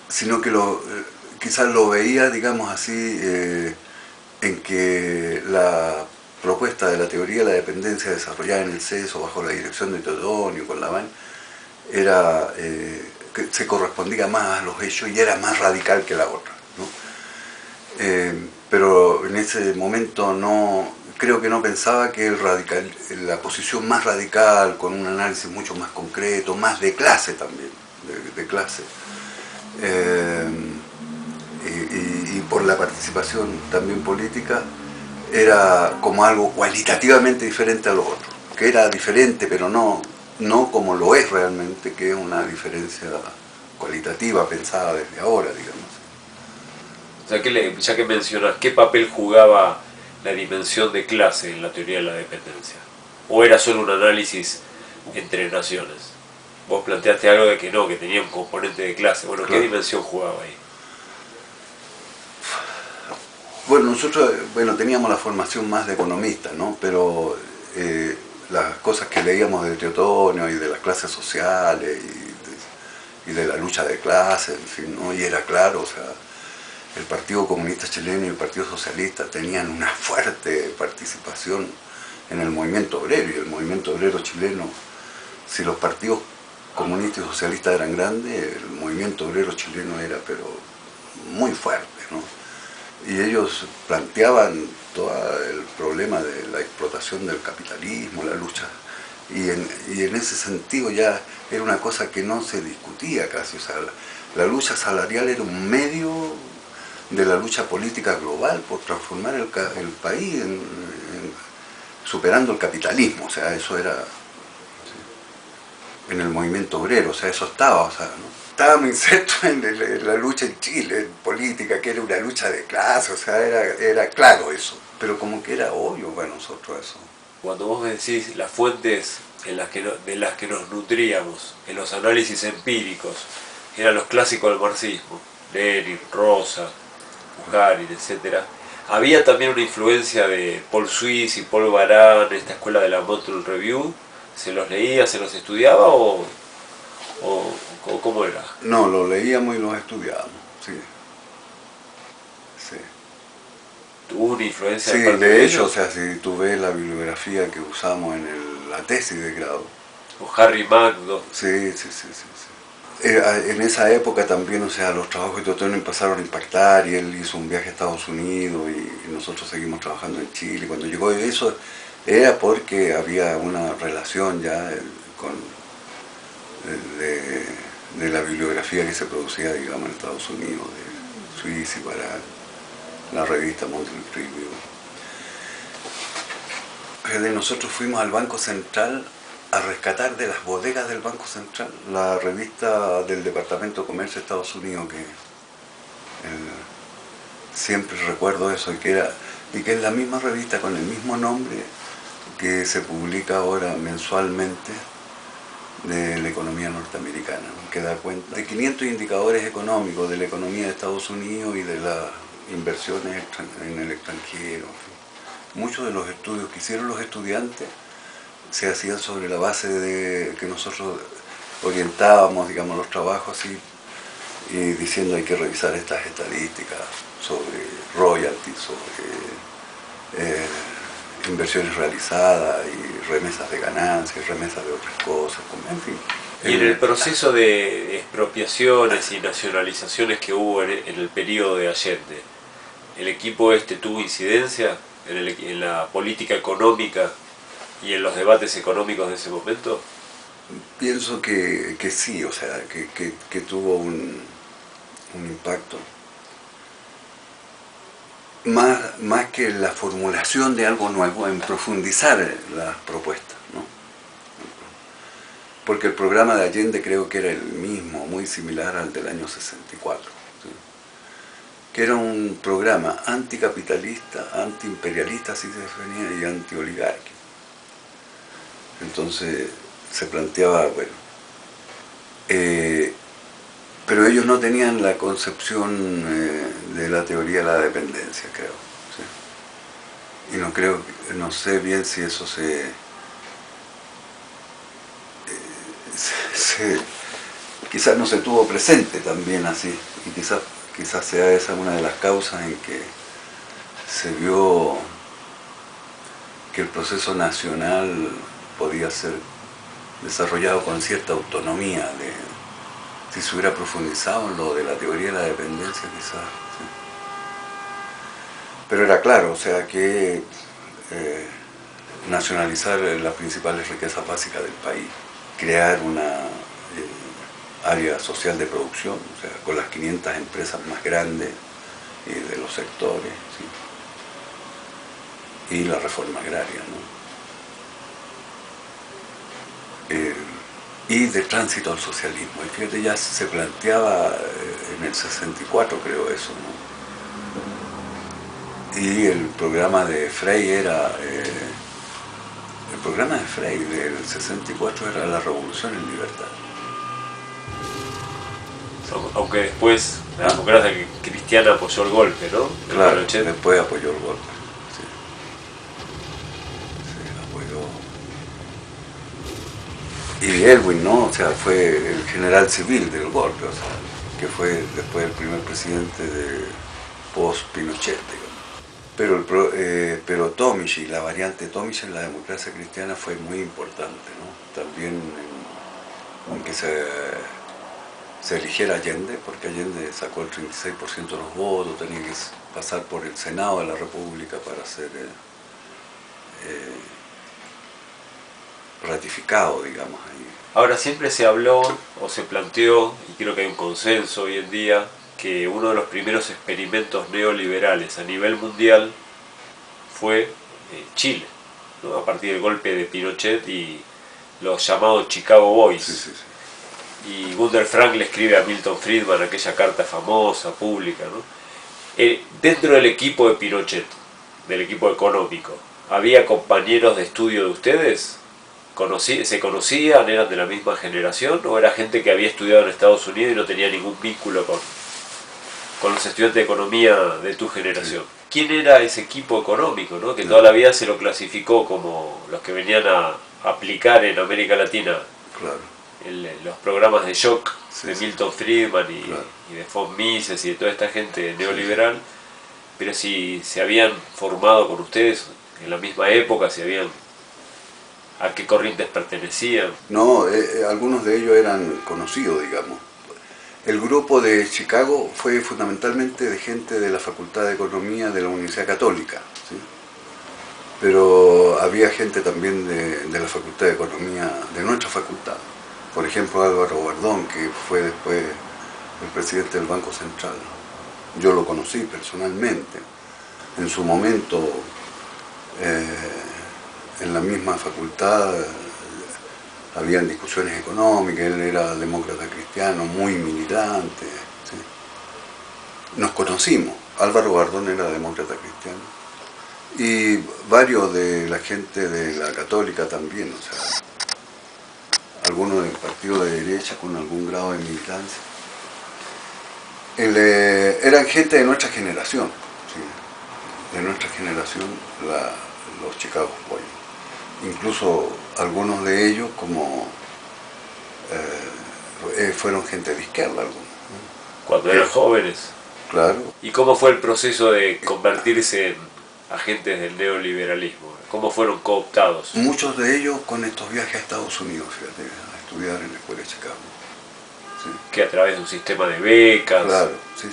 sino que quizás lo veía, digamos así, en que la propuesta de la teoría de la dependencia desarrollada en el CESO bajo la dirección de Teodonio con Laván que se correspondía más a los hechos y era más radical que la otra, ¿no? Pero en ese momento creo que no pensaba que la posición más radical, con un análisis mucho más concreto, más de clase también, de clase, y por la participación también política, era como algo cualitativamente diferente a lo otro, que era diferente, pero no como lo es realmente, que es una diferencia cualitativa pensada desde ahora, digamos. O sea, ya que mencionas, ¿qué papel jugaba la dimensión de clase en la teoría de la dependencia? ¿O era solo un análisis entre naciones? Vos planteaste algo de que no, que tenía un componente de clase. Bueno, claro. ¿Qué dimensión jugaba ahí? Bueno, nosotros teníamos la formación más de economista, ¿no? Pero las cosas que leíamos de Teotonio y de las clases sociales y de la lucha de clases, en fin, ¿no? Y era claro, o sea, el Partido Comunista Chileno y el Partido Socialista tenían una fuerte participación en el movimiento obrero, y el movimiento obrero chileno, si los partidos comunistas y socialistas eran grandes, el movimiento obrero chileno era pero muy fuerte, ¿no? Y ellos planteaban todo el problema de la explotación del capitalismo, la lucha, y en ese sentido ya era una cosa que no se discutía casi, o sea, la lucha salarial era un medio de la lucha política global por transformar el país superando el capitalismo, o sea, eso era, ¿sí?, en el movimiento obrero, o sea, eso estaba, o sea, ¿no? Estábamos insertos en la lucha en Chile, en política, que era una lucha de clase, o sea, era claro eso, pero como que era obvio para nosotros eso. Cuando vos me decís las fuentes de las que nos nutríamos, en los análisis empíricos, eran los clásicos del marxismo, Lenin, Rosa, Bukharin, etc. Había también una influencia de Paul Suisse y Paul Baran, esta escuela de la Montreux Review. ¿Se los leía, se los estudiaba o cómo era? No, los leíamos y los estudiábamos, sí. Sí. ¿Tuvo una influencia? Sí, de hecho, o sea, si tú ves la bibliografía que usamos en la tesis de grado. O Harry Magdo. Sí. En esa época también, o sea, los trabajos de Teotonio empezaron a impactar y él hizo un viaje a Estados Unidos y nosotros seguimos trabajando en Chile. Cuando llegó eso era porque había una relación ya de la bibliografía que se producía, digamos, en Estados Unidos, de Suisse y para la revista Montreux Review. Nosotros fuimos al Banco Central a rescatar de las bodegas del Banco Central la revista del Departamento de Comercio de Estados Unidos, que siempre recuerdo eso, y que es la misma revista con el mismo nombre que se publica ahora mensualmente de la economía norteamericana, ¿no? Que da cuenta de 500 indicadores económicos de la economía de Estados Unidos y de las inversiones en el extranjero. Muchos de los estudios que hicieron los estudiantes se hacían sobre la base de que nosotros orientábamos, digamos, los trabajos así, y diciendo hay que revisar estas estadísticas sobre royalties, sobre inversiones realizadas y remesas de ganancias, remesas de otras cosas, en fin. Y en el proceso de expropiaciones y nacionalizaciones que hubo en el periodo de Allende, ¿el equipo tuvo incidencia en la política económica y en los debates económicos de ese momento? Pienso que sí, o sea, que tuvo un impacto. Más que la formulación de algo nuevo, en profundizar las propuestas, ¿no? Porque el programa de Allende creo que era el mismo, muy similar al del año 64, ¿sí? Que era un programa anticapitalista, antiimperialista, así se definía, y antioligárquico. Entonces se planteaba, bueno, pero ellos no tenían la concepción de la teoría de la dependencia, creo, ¿sí? Y no sé bien si eso quizás no se tuvo presente también así, y quizás sea esa una de las causas en que se vio que el proceso nacional podía ser desarrollado con cierta autonomía. Si se hubiera profundizado en lo de la teoría de la dependencia, quizás, ¿sí? Pero era claro, o sea, que nacionalizar las principales riquezas básicas del país, crear una área social de producción, o sea, con las 500 empresas más grandes de los sectores, ¿sí? Y la reforma agraria, ¿no? Y de tránsito al socialismo. Y fíjate, ya se planteaba en el 64, creo eso, ¿no? Y el programa de Frey era... el programa de Frey del 64 era la revolución en libertad. Aunque después la democracia cristiana apoyó el golpe, ¿no? Claro, después apoyó el golpe. Sí. Sí, apoyó. Y Elwin, ¿no? O sea, fue el general civil del golpe, o sea, que fue después el primer presidente de post-Pinochet, digamos. Pero Tomic y la variante Tomic en la democracia cristiana fue muy importante, ¿no? También en que se eligiera Allende, porque Allende sacó el 36% de los votos, tenía que pasar por el Senado de la República para ser ratificado, digamos. Ahí. Ahora, siempre se habló o se planteó, y creo que hay un consenso hoy en día, que uno de los primeros experimentos neoliberales a nivel mundial fue Chile, ¿no? A partir del golpe de Pinochet y los llamados Chicago Boys. Sí, sí, sí. Y Gunder Frank le escribe a Milton Friedman aquella carta famosa, pública, ¿no? Dentro del equipo de Pinochet, del equipo económico, ¿había compañeros de estudio de ustedes? ¿Se conocían? ¿Eran de la misma generación? ¿O era gente que había estudiado en Estados Unidos y no tenía ningún vínculo con los estudiantes de economía de tu generación? Sí. ¿Quién era ese equipo económico, ¿no? Que toda la vida se lo clasificó como los que venían a aplicar en América Latina? Claro. Los programas de shock, sí, de Milton Friedman claro. y de von Mises y de toda esta gente neoliberal, pero si se habían formado con ustedes en la misma época, ¿a qué corrientes pertenecían? No, algunos de ellos eran conocidos, digamos. El grupo de Chicago fue fundamentalmente de gente de la Facultad de Economía de la Universidad Católica, ¿sí? Pero había gente también de la Facultad de Economía, de nuestra facultad. Por ejemplo, Álvaro Guardón, que fue después el presidente del Banco Central. Yo lo conocí personalmente. En su momento, en la misma facultad, habían discusiones económicas, él era demócrata cristiano, muy militante, ¿sí? Nos conocimos. Álvaro Guardón era demócrata cristiano. Y varios de la gente de la Católica también, o sea, algunos del partido de derecha con algún grado de militancia. Eran gente de nuestra generación, ¿sí? De nuestra generación, los Chicago Boys. Incluso algunos de ellos fueron gente de izquierda, algunos, ¿no? Cuando eran jóvenes. Claro. ¿Y cómo fue el proceso de convertirse en agentes del neoliberalismo? ¿Cómo fueron cooptados? Muchos de ellos con estos viajes a Estados Unidos, fíjate, a estudiar en la Escuela de Chicago. Sí. Que a través de un sistema de becas. Claro, sí.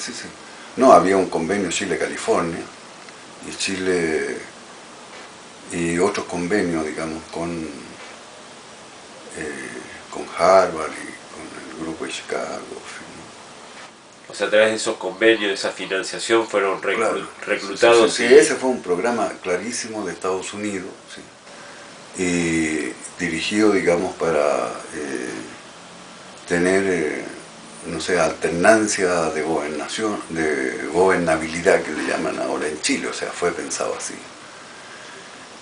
No, había un convenio Chile-California y Chile y otros convenios, digamos, con Harvard y con el grupo de Chicago. O sea, a través de esos convenios, de esa financiación, fueron Claro. reclutados. Sí, ese fue un programa clarísimo de Estados Unidos, ¿sí? Y dirigido, digamos, para tener, no sé, alternancia de gobernación, de gobernabilidad que le llaman ahora en Chile, o sea, fue pensado así.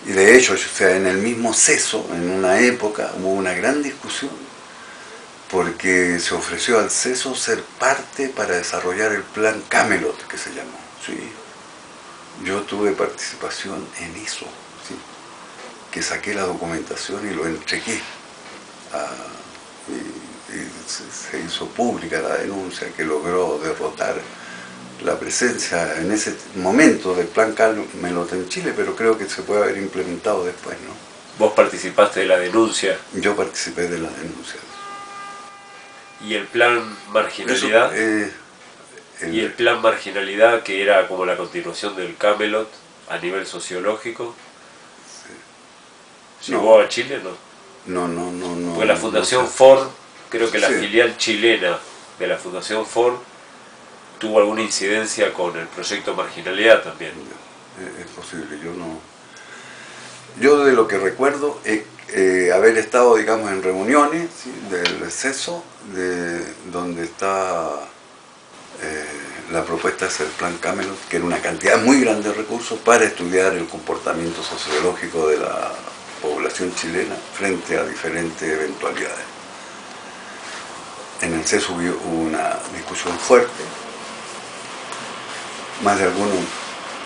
Y de hecho, o sea, en el mismo CESO, en una época, hubo una gran discusión porque se ofreció al CESO ser parte para desarrollar el plan Camelot, que se llamó. ¿Sí? Yo tuve participación en eso, ¿sí? Que saqué la documentación y lo entregué. Y se hizo pública la denuncia que logró derrotar la presencia en ese momento del plan Camelot en Chile, pero creo que se puede haber implementado después, ¿no? ¿Vos participaste de la denuncia? Yo participé de la denuncia. ¿Y el plan marginalidad? ¿Y el plan marginalidad, que era como la continuación del Camelot a nivel sociológico? Sí. ¿Llegó a Chile? No. No. Porque la Fundación Ford, creo que la filial chilena de la Fundación Ford tuvo alguna incidencia con el proyecto Marginalidad también. Es posible, yo no. Yo de lo que recuerdo es haber estado, digamos, en reuniones, ¿sí?, del CESO, donde está la propuesta es el plan Camelot, que era una cantidad muy grande de recursos para estudiar el comportamiento sociológico de la población chilena frente a diferentes eventualidades. En el CESO hubo una discusión fuerte, más de alguno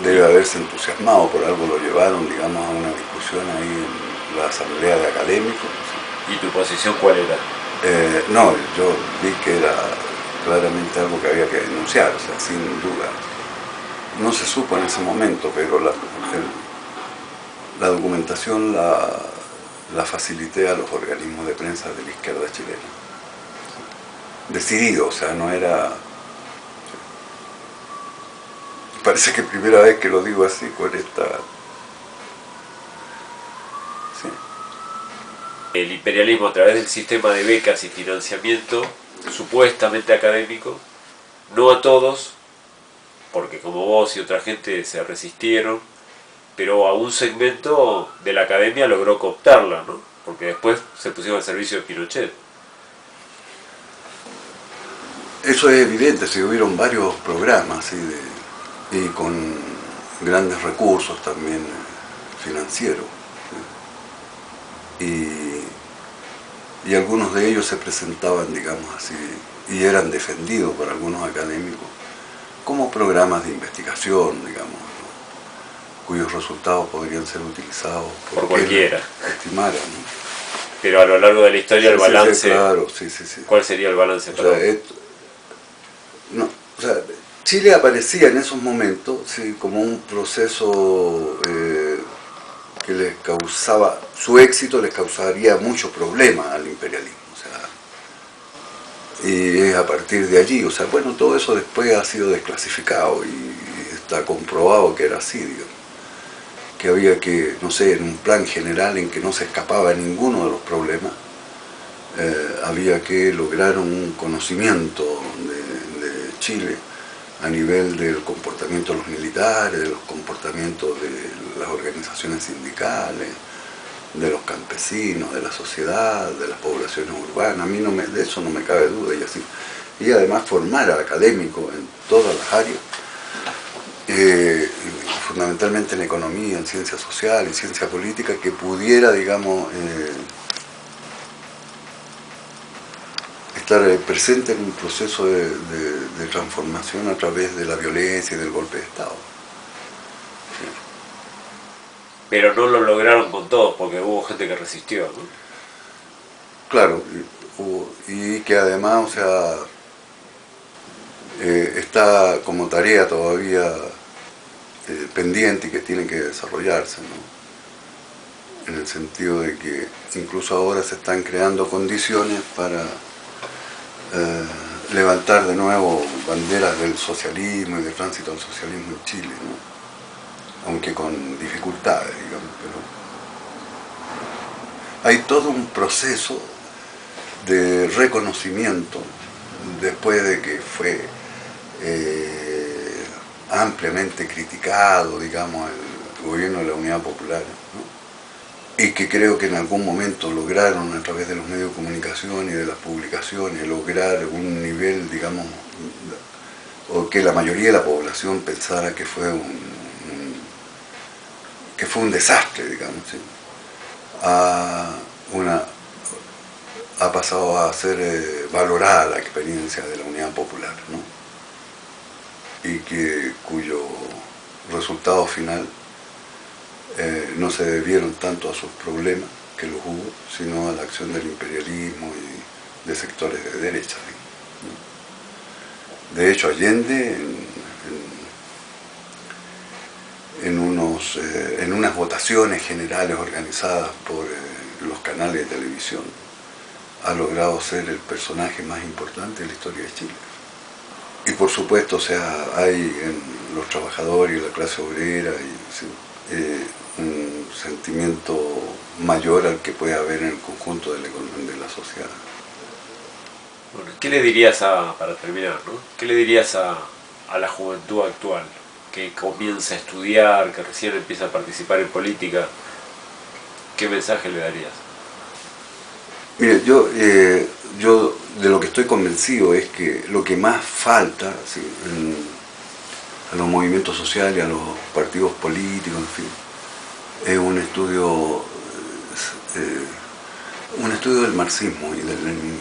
debe haberse entusiasmado, por algo lo llevaron, digamos, a una discusión ahí en la asamblea de académicos. ¿Y tu posición cuál era? No, yo vi que era claramente algo que había que denunciar, o sea, sin duda. No se supo en ese momento, pero la documentación la facilité a los organismos de prensa de la izquierda chilena. Decidido, o sea, no era... Parece que primera vez que lo digo así, con esta... Sí. El imperialismo, a través del sistema de becas y financiamiento supuestamente académico, no a todos, porque como vos y otra gente se resistieron, pero a un segmento de la academia logró cooptarla, ¿no? Porque después se pusieron al servicio de Pinochet. Eso es evidente, se hubieron varios programas, ¿sí?, y con grandes recursos también financieros, ¿sí? Y algunos de ellos se presentaban, digamos así, y eran defendidos por algunos académicos como programas de investigación, digamos, ¿no?, cuyos resultados podrían ser utilizados por cualquiera, estimara, ¿no? Pero a lo largo de la historia el balance... Sí, claro, sí. ¿Cuál sería el balance para vos? Chile aparecía en esos momentos, sí, como un proceso que les causaba, su éxito les causaría muchos problemas al imperialismo, o sea, y es a partir de allí, o sea, bueno, todo eso después ha sido desclasificado y está comprobado que era así, digamos, que había que, no sé, en un plan general en que no se escapaba ninguno de los problemas, había que lograr un conocimiento de Chile a nivel del comportamiento de los militares, de los comportamientos de las organizaciones sindicales, de los campesinos, de la sociedad, de las poblaciones urbanas. A mí de eso no me cabe duda, y así. Y además formar al académico en todas las áreas, fundamentalmente en economía, en ciencia social y ciencia política, que pudiera, digamos, estar presente en un proceso de transformación a través de la violencia y del golpe de Estado. Sí. Pero no lo lograron con todos, porque hubo gente que resistió, ¿no? Claro, y que además, o sea, está como tarea todavía pendiente y que tiene que desarrollarse, ¿no? en el sentido de que incluso ahora se están creando condiciones para levantar de nuevo banderas del socialismo y del tránsito al socialismo en Chile, ¿no? Aunque con dificultades, digamos, pero hay todo un proceso de reconocimiento después de que fue ampliamente criticado, digamos, el gobierno de la Unidad Popular, ¿no? Y que creo que en algún momento lograron a través de los medios de comunicación y de las publicaciones lograr un nivel, digamos, o que la mayoría de la población pensara que fue un desastre, digamos, ¿sí? Ha pasado a ser valorada la experiencia de la Unidad Popular, ¿no? Y cuyo resultado final no se debieron tanto a sus problemas, que los hubo, sino a la acción del imperialismo y de sectores de derecha, ¿no? De hecho, Allende, en unas votaciones generales organizadas por los canales de televisión, ha logrado ser el personaje más importante de la historia de Chile. Y por supuesto, o sea, hay en los trabajadores y la clase obrera un sentimiento mayor al que puede haber en el conjunto de la sociedad. Bueno, ¿qué le dirías para terminar, ¿no? ¿Qué le dirías a la juventud actual que comienza a estudiar, que recién empieza a participar en política? ¿Qué mensaje le darías? Mire, yo de lo que estoy convencido es que lo que más falta, ¿sí?, a los movimientos sociales, a los partidos políticos, en fin, es un estudio del marxismo y del leninismo,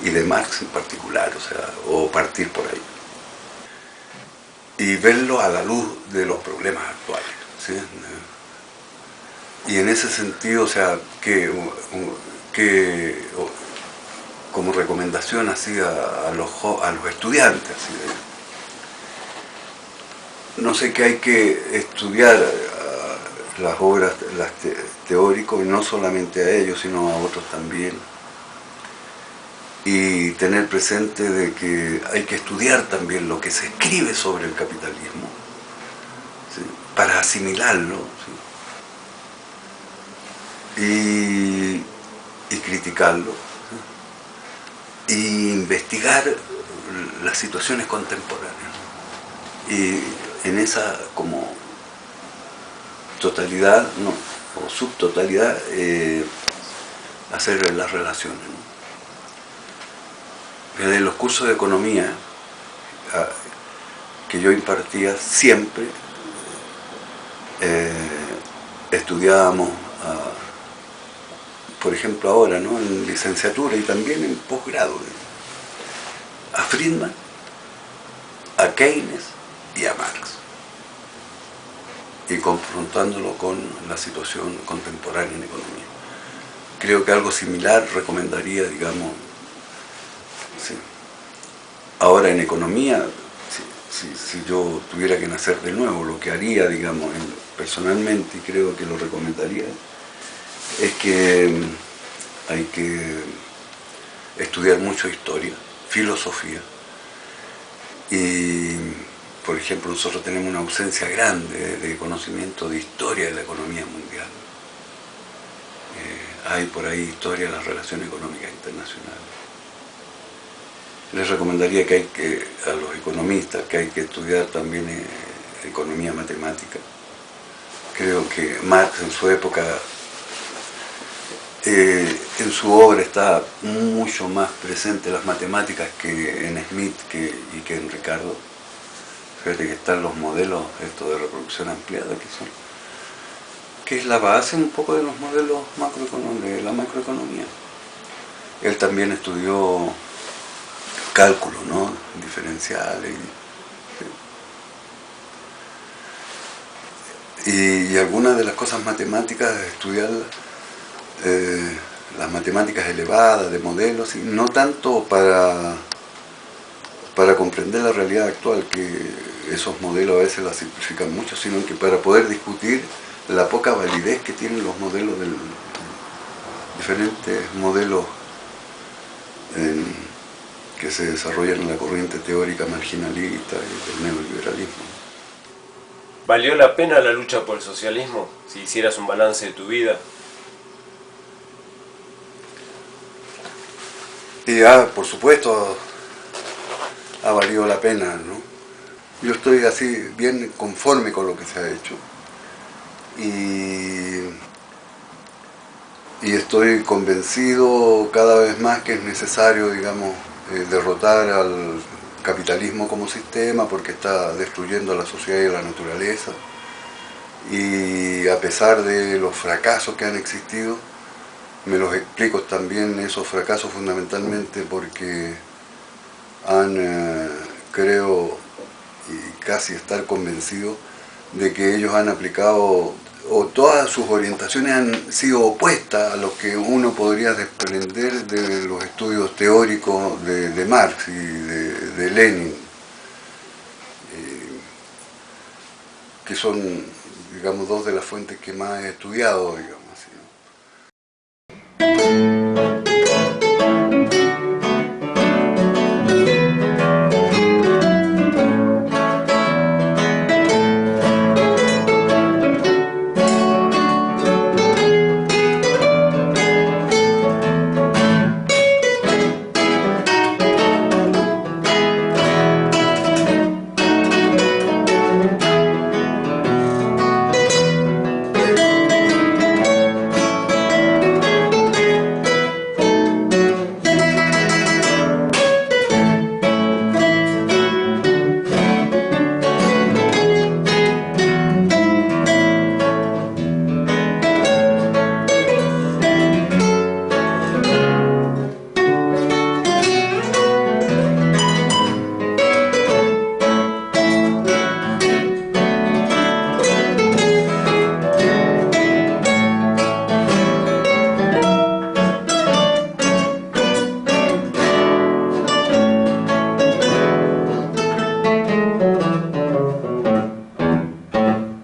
y de Marx en particular, o sea, o partir por ahí. Y verlo a la luz de los problemas actuales, ¿sí? Y en ese sentido, o sea, que como recomendación así a los estudiantes, así no sé, que hay que estudiar las obras teóricas, y no solamente a ellos, sino a otros también, y tener presente de que hay que estudiar también lo que se escribe sobre el capitalismo, ¿sí?, para asimilarlo, ¿sí?, y criticarlo, ¿sí?, y investigar las situaciones contemporáneas, y en esa como totalidad, no, o subtotalidad, hacer las relaciones, ¿no? En los cursos de economía que yo impartía, siempre estudiábamos por ejemplo ahora, ¿no?, en licenciatura y también en posgrado, a Friedman, a Keynes y a Marx, y confrontándolo con la situación contemporánea en economía. Creo que algo similar recomendaría, digamos, sí. Ahora en economía, si yo tuviera que nacer de nuevo, lo que haría, digamos, personalmente, y creo que lo recomendaría, es que hay que estudiar mucho historia, filosofía, y por ejemplo nosotros tenemos una ausencia grande de conocimiento de historia de la economía mundial. Hay por ahí historia de las relaciones económicas internacionales. Les recomendaría que a los economistas que hay que estudiar también economía matemática. Creo que Marx en su época, en su obra está mucho más presente las matemáticas que en Smith y que en Ricardo. Fíjate que están los modelos estos de reproducción ampliada, que es la base un poco de los modelos de la macroeconomía. Él también estudió cálculo, ¿no?, diferenciales, y algunas de las cosas matemáticas, estudiarlas, las matemáticas elevadas de modelos, y no tanto para comprender la realidad actual, que esos modelos a veces la simplifican mucho, sino que para poder discutir la poca validez que tienen los modelos diferentes modelos que se desarrollan en la corriente teórica marginalista y del neoliberalismo. ¿Valió la pena la lucha por el socialismo? Si hicieras un balance de tu vida. Y por supuesto, ha valido la pena, ¿no? Yo estoy así bien conforme con lo que se ha hecho. Y estoy convencido cada vez más que es necesario, digamos, derrotar al capitalismo como sistema porque está destruyendo a la sociedad y a la naturaleza. Y a pesar de los fracasos que han existido, me los explico también esos fracasos fundamentalmente porque creo, y casi estar convencido, de que ellos han aplicado, o todas sus orientaciones han sido opuestas a lo que uno podría desprender de los estudios teóricos de Marx y de Lenin, que son, digamos, dos de las fuentes que más he estudiado, digamos.